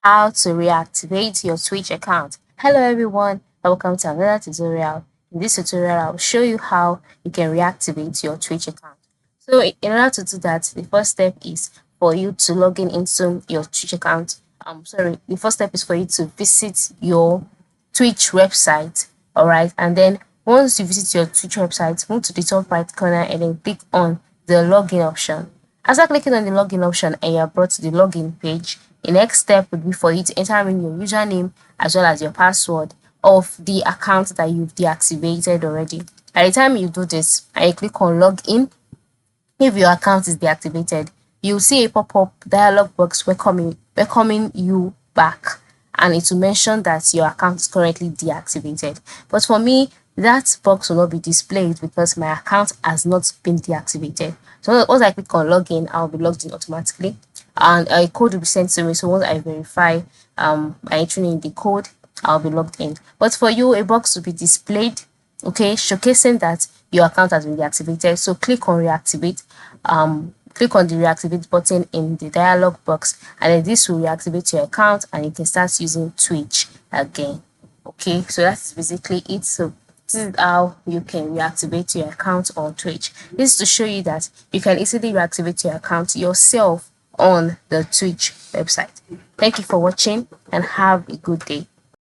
How to reactivate your Twitch account. Hello everyone, welcome to another tutorial. In this tutorial, I'll show you how you can reactivate your Twitch account. So in order to do that, the first step is for you to log in into your Twitch account. The first step is for you to visit your Twitch website, all right? And then once you visit your Twitch website, move to the top right corner and then click on the login option. After clicking on the login option and you're brought to the login page, the next step would be for you to enter in your username as well as your password of the account that you've deactivated already. By the time you do this and you click on login, if your account is deactivated, you'll see a pop-up dialog box welcoming you back, and it will mention that your account is currently deactivated. But for me, that box will not be displayed because my account has not been deactivated. So once I click on login, I'll be logged in automatically, and a code will be sent to me. So once I verify by entering in the code, I'll be logged in. But for you, a box will be displayed, okay, showcasing that your account has been deactivated. So click on reactivate. Click on the reactivate button in the dialog box, and then this will reactivate your account and you can start using Twitch again. Okay, so that's basically it. So this is how you can reactivate your account on Twitch. This is to show you that you can easily reactivate your account yourself on the Twitch website. Thank you for watching and have a good day.